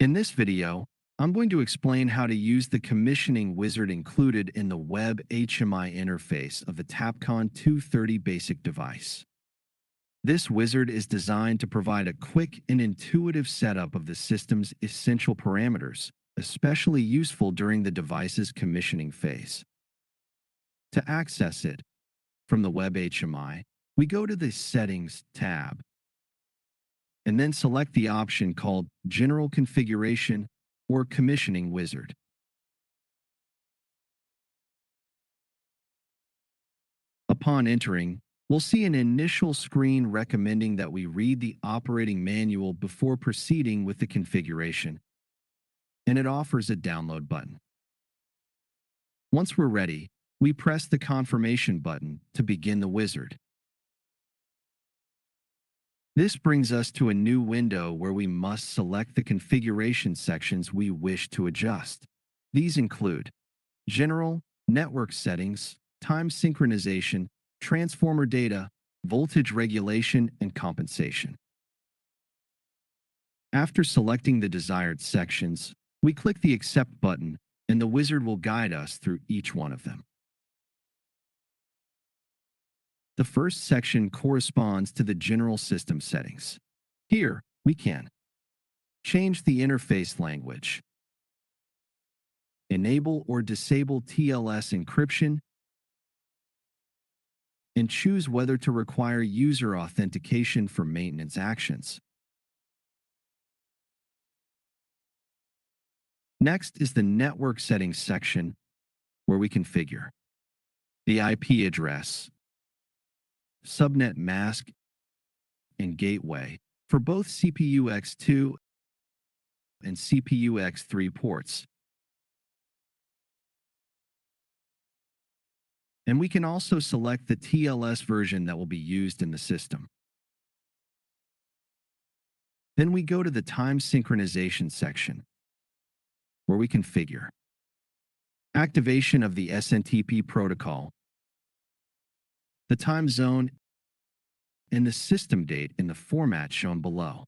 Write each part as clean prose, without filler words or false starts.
In this video, I'm going to explain how to use the commissioning wizard included in the Web HMI interface of the TAPCON 230 basic device. This wizard is designed to provide a quick and intuitive setup of the system's essential parameters, especially useful during the device's commissioning phase. To access it, from the Web HMI, we go to the Settings tab, and then select the option called General Configuration or Commissioning Wizard. Upon entering, we'll see an initial screen recommending that we read the operating manual before proceeding with the configuration, and it offers a download button. Once we're ready, we press the confirmation button to begin the wizard. This brings us to a new window where we must select the configuration sections we wish to adjust. These include General, Network Settings, Time Synchronization, Transformer Data, Voltage Regulation, and Compensation. After selecting the desired sections, we click the Accept button, and the wizard will guide us through each one of them. The first section corresponds to the general system settings. Here, we can change the interface language, enable or disable TLS encryption, and choose whether to require user authentication for maintenance actions. Next is the network settings section, where we configure the IP address, subnet mask, and gateway for both CPU X2 and CPU X3 ports. And we can also select the TLS version that will be used in the system. Then we go to the time synchronization section, where we configure activation of the SNTP protocol, the time zone, and the system date in the format shown below.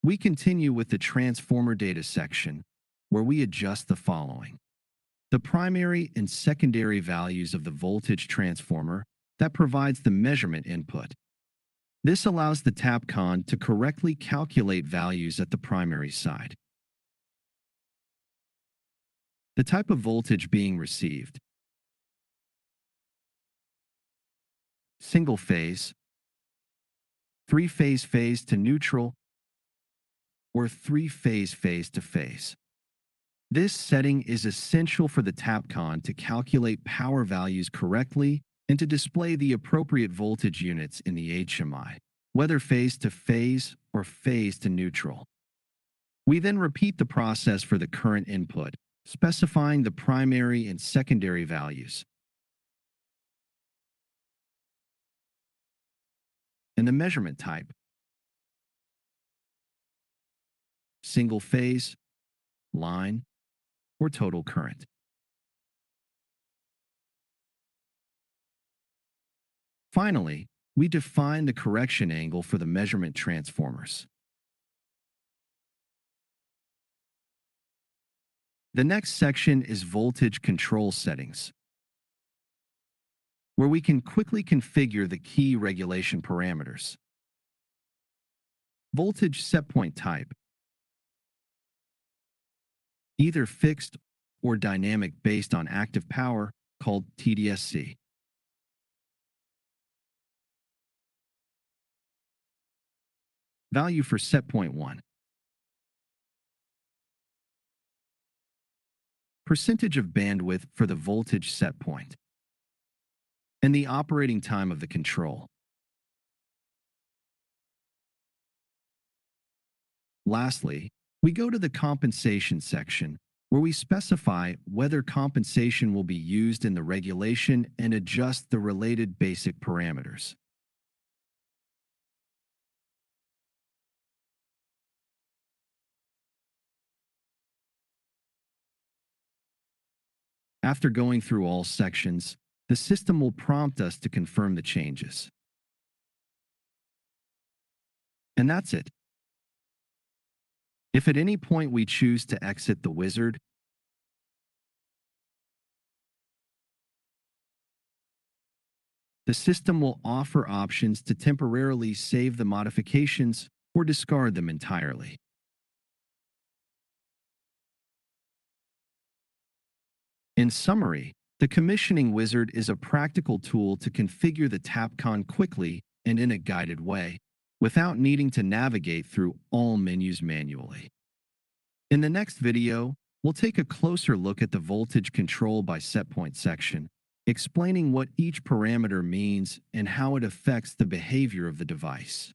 We continue with the transformer data section, where we adjust the following: the primary and secondary values of the voltage transformer that provides the measurement input. This allows the TAPCON to correctly calculate values at the primary side. The type of voltage being received: single phase, three-phase phase to neutral, or three-phase phase to phase. This setting is essential for the TAPCON to calculate power values correctly and to display the appropriate voltage units in the HMI, whether phase to phase or phase to neutral. We then repeat the process for the current input, specifying the primary and secondary values, and the measurement type: single phase, line, or total current. Finally, we define the correction angle for the measurement transformers. The next section is voltage control settings, where we can quickly configure the key regulation parameters. Voltage setpoint type: either fixed or dynamic based on active power, called TDSC. Value for setpoint 1. Percentage of bandwidth for the voltage setpoint. And the operating time of the control. Lastly, we go to the compensation section, where we specify whether compensation will be used in the regulation and adjust the related basic parameters. After going through all sections, the system will prompt us to confirm the changes. And that's it. If at any point we choose to exit the wizard, the system will offer options to temporarily save the modifications or discard them entirely. In summary, the commissioning wizard is a practical tool to configure the TAPCON quickly and in a guided way, without needing to navigate through all menus manually. In the next video, we'll take a closer look at the voltage control by setpoint section, explaining what each parameter means and how it affects the behavior of the device.